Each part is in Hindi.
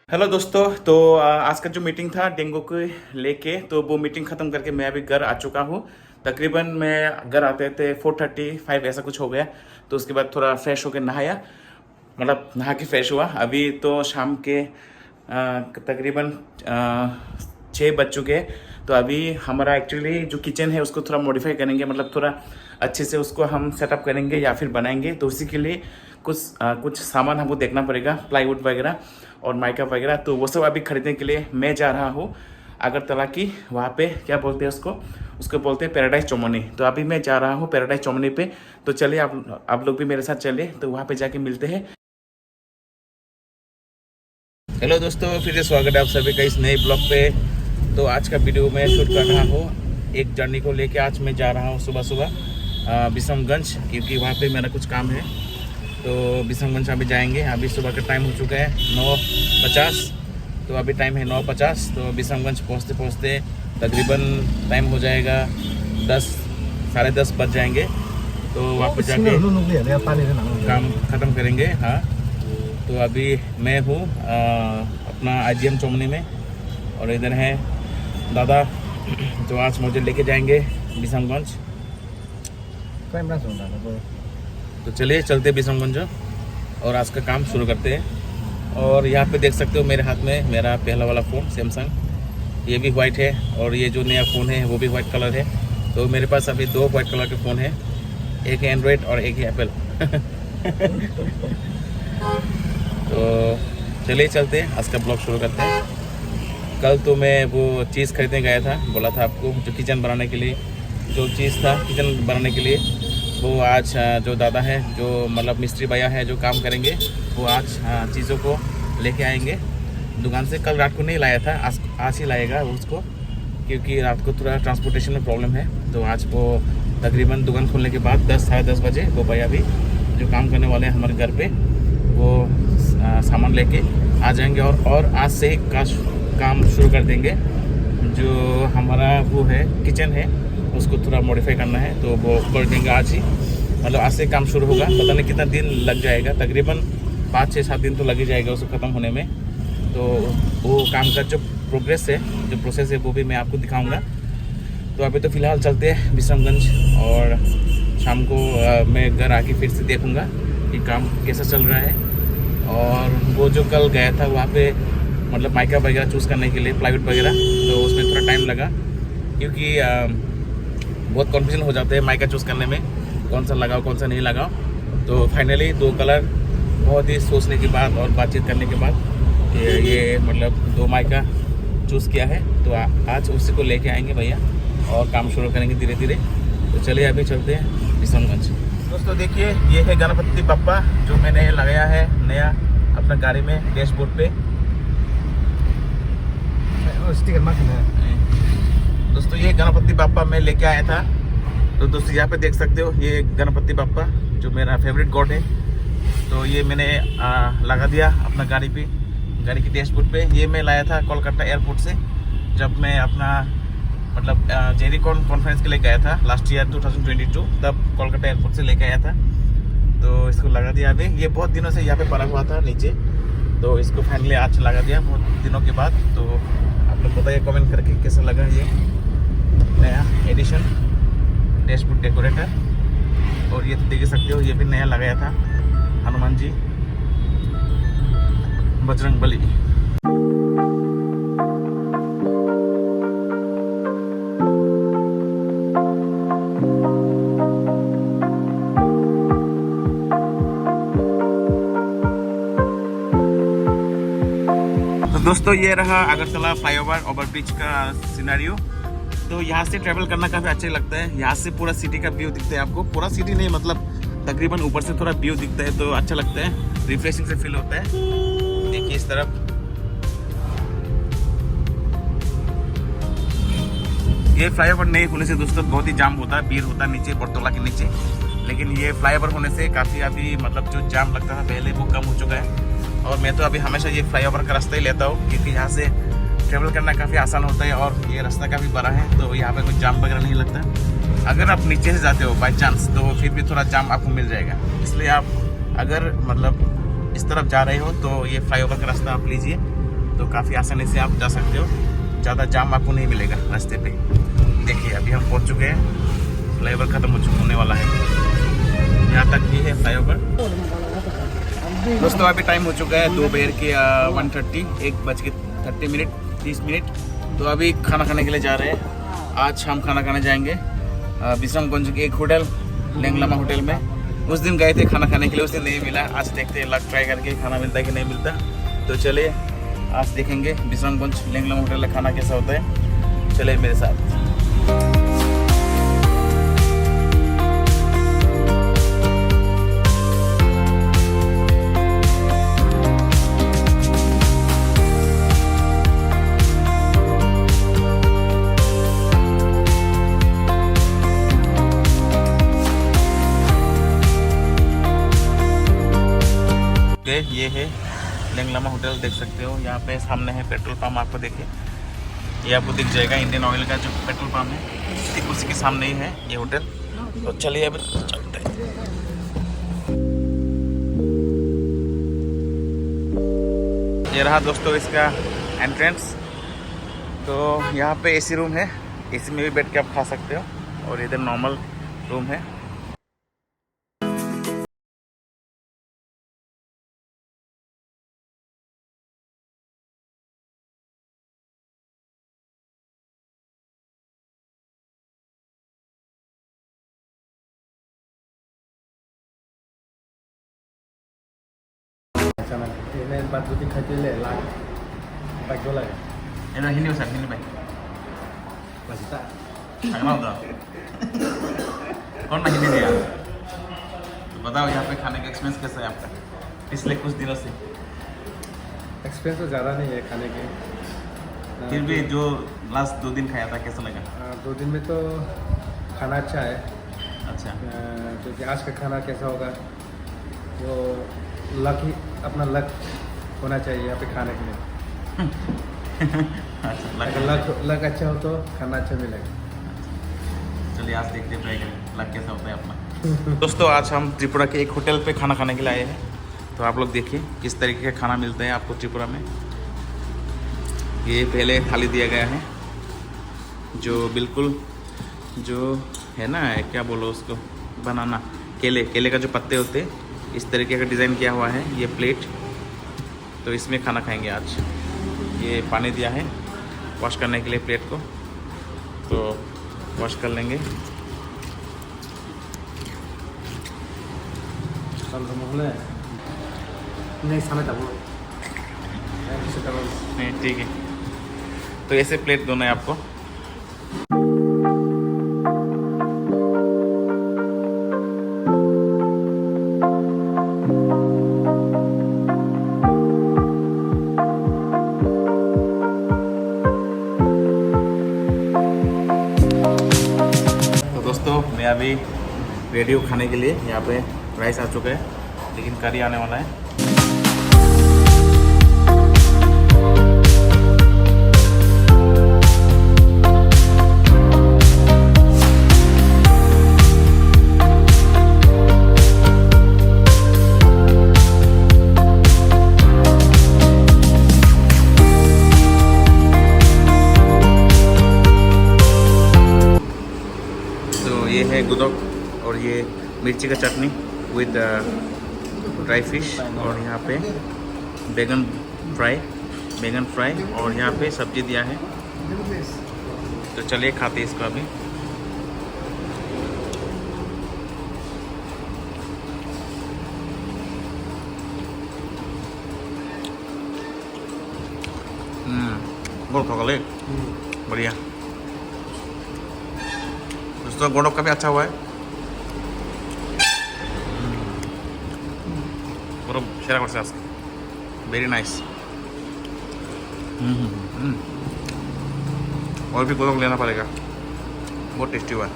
हेलो दोस्तों। तो आज का जो मीटिंग था डेंगू को लेके, तो वो मीटिंग ख़त्म करके मैं अभी घर आ चुका हूँ। तकरीबन मैं घर आते थे 4:35 ऐसा कुछ हो गया। तो उसके बाद थोड़ा फ्रेश होकर नहाया, मतलब नहा के फ्रेश हुआ। अभी तो शाम के तकरीबन 6 बज चुके हैं। तो अभी हमारा एक्चुअली जो किचन है उसको थोड़ा मॉडिफाई करेंगे, मतलब थोड़ा अच्छे से उसको हम सेटअप करेंगे या फिर बनाएंगे। तो उसी के लिए कुछ सामान हमको देखना पड़ेगा, प्लाईवुड वगैरह और माइका वगैरह। तो वो सब अभी खरीदने के लिए मैं जा रहा हूँ अगरतला की, वहाँ पे क्या बोलते हैं उसको बोलते हैं पैराडाइज चौमनी। तो अभी मैं जा रहा हूँ पैराडाइज चौमनी पे। तो चलिए आप लोग भी मेरे साथ चलिए, तो वहाँ पे जाके मिलते हैं। हेलो दोस्तों, फिर से स्वागत है आप सभी का इस नए ब्लॉग पे। तो आज का वीडियो मैं शूट कर रहा हूँ एक जर्नी को लेके। आज मैं जा रहा हूँ सुबह सुबह बिशमगंज, क्योंकि वहाँ पे मेरा कुछ काम है। तो बिशमगंज अभी जाएंगे। अभी सुबह का टाइम हो चुका है 9:50। तो अभी टाइम है 9:50। तो बिशमगंज पहुँचते पहुँचते तकरीबन टाइम हो जाएगा 10, साढ़े 10 बज जाएंगे। तो वहाँ पर जाके काम ख़त्म करेंगे। हाँ, तो अभी मैं हूँ अपना IGM चौमनी में, और इधर है दादा जो आज मुझे लेके जाएंगे बिशमगंज। तो चलिए चलते बिशमगंज और आज का काम शुरू करते हैं। और यहाँ पे देख सकते हो मेरे हाथ में मेरा पहला वाला फ़ोन सैमसंग, ये भी वाइट है। और ये जो नया फ़ोन है वो भी वाइट कलर है। तो मेरे पास अभी 2 वाइट कलर के फ़ोन है, एक है एंड्रॉयड और एक है एप्पल। तो चलिए चलते हैं, आज का ब्लॉग शुरू करते हैं। कल तो मैं वो चीज़ खरीदने गया था, बोला था आपको, जो किचन बनाने के लिए जो चीज़ था किचन बनाने के लिए, वो आज जो दादा है, जो मतलब मिस्त्री भैया है जो काम करेंगे, वो आज चीज़ों को लेके आएंगे दुकान से। कल रात को नहीं लाया था, आज ही लाएगा उसको, क्योंकि रात को थोड़ा ट्रांसपोर्टेशन में प्रॉब्लम है। तो आज वो तकरीबन दुकान खोलने के बाद 10, साढ़े 10 बजे वो भैया भी जो काम करने वाले हैं हमारे घर पे, वो सामान लेके आ जाएंगे। और आज से ही काम शुरू कर देंगे। जो हमारा वो है किचन है उसको थोड़ा मॉडिफाई करना है, तो वो कर देंगे आज ही। मतलब आज से काम शुरू होगा। पता नहीं कितना दिन लग जाएगा, तकरीबन 5, 6, 7 दिन तो लग ही जाएगा उसको ख़त्म होने में। तो वो काम का जो प्रोग्रेस है, जो प्रोसेस है, वो भी मैं आपको दिखाऊंगा। तो अभी तो फ़िलहाल चलते हैं बिशमगंज, और शाम को मैं घर आके फिर से देखूँगा कि काम कैसा चल रहा है। और वो जो कल गया था वहाँ पे, मतलब माइका वगैरह चूज़ करने के लिए, प्लाईवुड वगैरह, तो उसमें थोड़ा टाइम लगा, क्योंकि बहुत कन्फ्यूजन हो जाते हैं माइका चूज़ करने में, कौन सा लगाओ कौन सा नहीं लगाओ। तो फाइनली 2 कलर बहुत ही सोचने के बाद और बातचीत करने के बाद ये मतलब 2 माइका चूज़ किया है। तो आज उसी को लेके आएंगे भैया और काम शुरू करेंगे धीरे धीरे। तो चलिए अभी चलते हैं बिशमगंज। दोस्तों देखिए, ये है गणपति बप्पा जो मैंने लगाया है नया अपना गाड़ी में डैशबोर्ड पे। दोस्तों ये गणपति बप्पा मैं लेके आया था। तो दोस्तों यहाँ पे देख सकते हो, ये गणपति बप्पा जो मेरा फेवरेट गॉड है। तो ये मैंने लगा दिया अपना गाड़ी पे, गाड़ी की डैशबोर्ड पे। ये मैं लाया था कोलकाता एयरपोर्ट से, जब मैं अपना मतलब जेरीकॉन कॉन्फ्रेंस के लिए गया था लास्ट ईयर 2022, तब कोलकाता एयरपोर्ट से लेके आया था। तो इसको लगा दिया अभी। ये बहुत दिनों से यहाँ पे पड़ा हुआ था नीचे, तो इसको फाइनली आज लगा दिया बहुत दिनों के बाद। तो आप लोग बताइए कमेंट करके कैसा लगा ये नया एडिशन डैशबोर्ड डेकोरेटर। और ये तो देख सकते हो, ये भी नया लगाया था हनुमान जी, बजरंग बली। दोस्तों ये रहा अगरतला फ्लाईओवर ओवरब्रिज का सिनेरियो। तो यहाँ से ट्रैवल करना काफ़ी अच्छा लगता है। यहाँ से पूरा सिटी का व्यू दिखता है आपको, पूरा सिटी नहीं मतलब तकरीबन ऊपर से थोड़ा व्यू दिखता है, तो अच्छा लगता है, रिफ्रेशिंग से फील होता है। देखिए इस तरफ ये फ्लाईओवर नहीं होने से दोस्तों बहुत ही जाम होता है, भीड़ होता है नीचे बरतौला के नीचे। लेकिन ये फ्लाईओवर होने से काफ़ी अभी मतलब जो जाम लगता था पहले वो कम हो चुका है। और मैं तो अभी हमेशा ये फ्लाईओवर का रास्ता ही लेता हूँ, क्योंकि यहाँ से ट्रेवल करना काफ़ी आसान होता है और ये रास्ता काफ़ी बड़ा है, तो यहाँ पे कोई जाम वगैरह नहीं लगता। अगर आप नीचे से जाते हो बाई चांस, तो फिर भी थोड़ा जाम आपको मिल जाएगा। इसलिए आप अगर मतलब इस तरफ जा रहे हो तो ये फ्लाईओवर का रास्ता आप लीजिए, तो काफ़ी आसानी से आप जा सकते हो, ज़्यादा जाम आपको नहीं मिलेगा रास्ते पे। देखिए अभी हम पहुंच चुके हैं, फ्लाईओवर ख़त्म होने वाला है, यहाँ तक ही है फ्लाईओवर। दोस्तों अभी टाइम हो चुका है दोपहर के 1:30, 1:30 30 मिनट। तो अभी खाना खाने के लिए जा रहे हैं। आज हम खाना खाने जाएंगे विश्रामगंज के एक होटल, लेंगलामा होटल में। उस दिन गए थे खाना खाने के लिए, उस दिन नहीं मिला। आज देखते हैं, लग ट्राई करके खाना मिलता है कि नहीं मिलता। तो चलिए आज देखेंगे विश्रामगंज लेंगलामा होटल का खाना कैसा होता है। चले मेरे साथ। ये है लेंगलामा होटल, देख सकते हो। यहाँ पे सामने है पेट्रोल पंप, आपको देखिए ये आपको दिख जाएगा, इंडियन ऑयल का जो पेट्रोल पंप है ठीक उसी के सामने ही है ये होटल। तो चलिए अभी चलते हैं। ये रहा दोस्तों इसका एंट्रेंस। तो यहाँ पे एसी रूम है, एसी में भी बैठ के आप खा सकते हो, और इधर नॉर्मल रूम है। Ini 4 rutin kecil lah, baik dolar. Ini Ustaz, ini baik. Masih tak? Nggak mau dong. कौन महीने दिया? तो बताओ यहाँ पे खाने का एक्सपीरियंस कैसा है आपका पिछले कुछ दिनों से? एक्सपीरियंस तो ज़्यादा नहीं है खाने के, फिर भी जो लास्ट 2 दिन खाया था कैसा लगा? 2 दिन में तो खाना अच्छा है। अच्छा, क्योंकि आज का खाना कैसा होगा वो लक ही, अपना लक होना चाहिए यहाँ पे खाने के लिए। अच्छा अगर लक अच्छा हो तो खाना अच्छा मिलेगा। चलिए आज देखते हैं, ट्राई करें लग कैसा होता है अपना। दोस्तों आज हम त्रिपुरा के एक होटल पे खाना खाने के लिए आए हैं। तो आप लोग देखिए किस तरीके का खाना मिलता है आपको त्रिपुरा में। ये पहले थाली दिया गया है, जो बिल्कुल जो है ना, क्या बोलो उसको, बनाना, केले का जो पत्ते होते हैं, इस तरीके का डिज़ाइन किया हुआ है ये प्लेट। तो इसमें खाना खाएंगे आज। ये पानी दिया है वॉश करने के लिए प्लेट को, तो वॉश कर लेंगे। नहीं ठीक है, तो ऐसे प्लेट दोनों है आपको। मैं अभी रेडी हूँ खाने के लिए। यहाँ पे राइस आ चुका है, लेकिन करी आने वाला है। ये है गुदक और ये मिर्ची का चटनी विद ड्राई फिश, और यहाँ पे बैगन फ्राई, और यहाँ पे सब्जी दिया है। तो चलिए खाते हैं इसको अभी। बहुत होगा, बढ़िया। दोस्तों गोडक का भी अच्छा हुआ है, शेयर कर सकते, वेरी नाइस। और भी गोडक लेना पड़ेगा, बहुत टेस्टी हुआ है।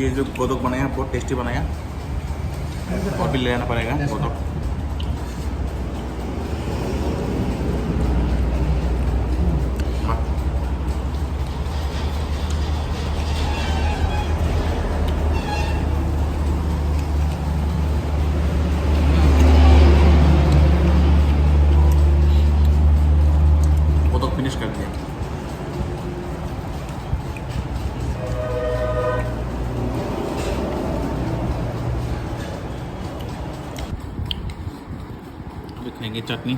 ये जो गोदक बनाया बहुत टेस्टी बनाया, और भी लेना पड़ेगा गोदक। खाएंगे चटनी।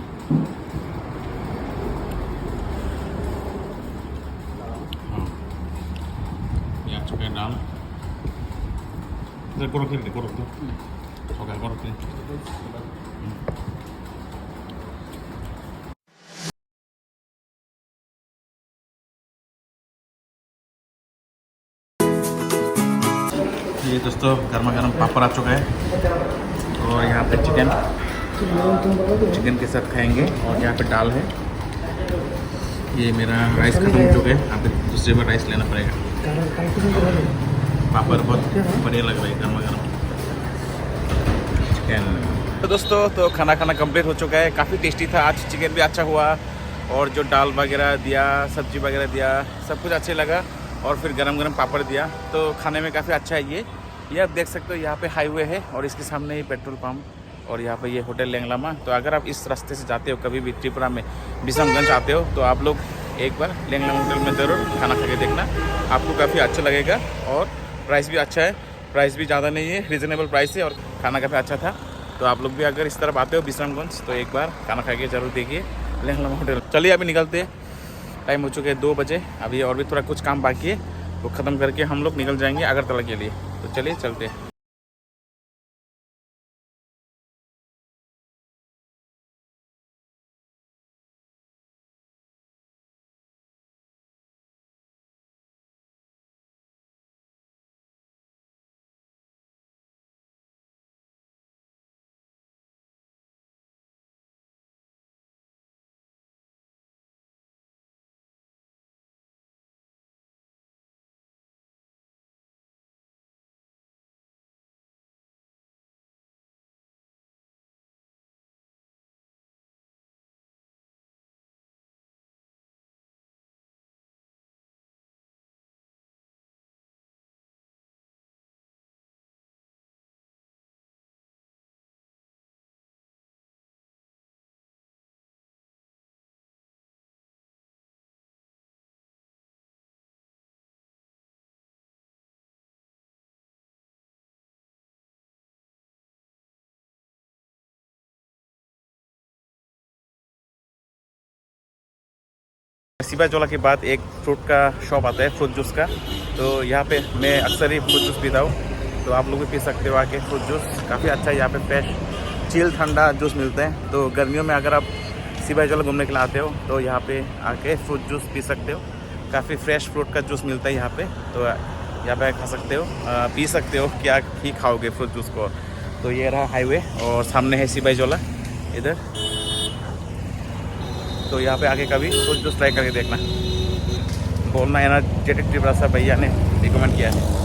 हाँ, ये आ चुका है दाल। इधर को रखिए, को रख दो। ओके, को रखिए। ये दोस्तों गर्मा गर्म पापड़ आ चुका है और यहाँ पे चिकन के साथ खाएंगे और यहाँ पे दाल है। ये मेरा राइस खत्म हो चुका है, यहाँ पे दूसरी बार राइस लेना पड़ेगा। पापड़ बहुत बढ़िया लग रहा है, गर्मा गर्म चिकन। तो दोस्तों तो खाना कंप्लीट हो चुका है, काफ़ी टेस्टी था आज। चिकन भी अच्छा हुआ और जो दाल वगैरह दिया, सब्जी वगैरह दिया, सब कुछ अच्छे लगा और फिर गरम गरम पापड़ दिया, तो खाने में काफ़ी अच्छा है। ये आप देख सकते हो, यहाँ पे हाईवे है और इसके सामने ही पेट्रोल पंप और यहाँ पे ये होटल लेंगलामा। तो अगर आप इस रास्ते से जाते हो कभी भी त्रिपुरा में बिशमगंज आते हो तो आप लोग एक बार लेंगलामा होटल में ज़रूर खाना खा के देखना, आपको काफ़ी अच्छा लगेगा। और प्राइस भी अच्छा है, प्राइस भी ज़्यादा नहीं है, रीज़नेबल प्राइस है और खाना काफ़ी अच्छा था। तो आप लोग भी अगर इस तरफ आते हो बिशमगंज तो एक बार खाना खा के ज़रूर देखिए लेंगलामा होटल। चलिए अभी निकलते हैं, टाइम हो चुके हैं 2 बजे। अभी और भी थोड़ा कुछ काम बाकी है, वो ख़त्म करके हम लोग निकल जाएंगे अगरतला के लिए। तो चलिए चलते हैं। सिपाहीजोला के बाद एक फ्रूट का शॉप आता है, फ्रूट जूस का। तो यहाँ पे मैं अक्सर ही फ्रूट जूस पीता हूँ, तो आप लोग भी पी सकते हो आके फ्रूट जूस। काफ़ी अच्छा है, यहाँ पे फ्रेश चिल ठंडा जूस मिलते हैं। तो गर्मियों में अगर आप सिपाहीजोला घूमने के लिए आते हो तो यहाँ पे आके फ्रूट जूस पी सकते हो। काफ़ी फ्रेश फ्रूट का जूस मिलता है यहाँ पे, तो यहाँ पे खा सकते हो, पी सकते हो, क्या ही खाओगे फ्रूट जूस को। तो ये रहा हाईवे और सामने है सिपाहीजोला इधर। तो यहाँ पे आके कभी फ्रूट जूस ट्राई करके देखना। बोलना एनर्जेटिक त्रिपुरा भैया ने रिकमेंड किया है।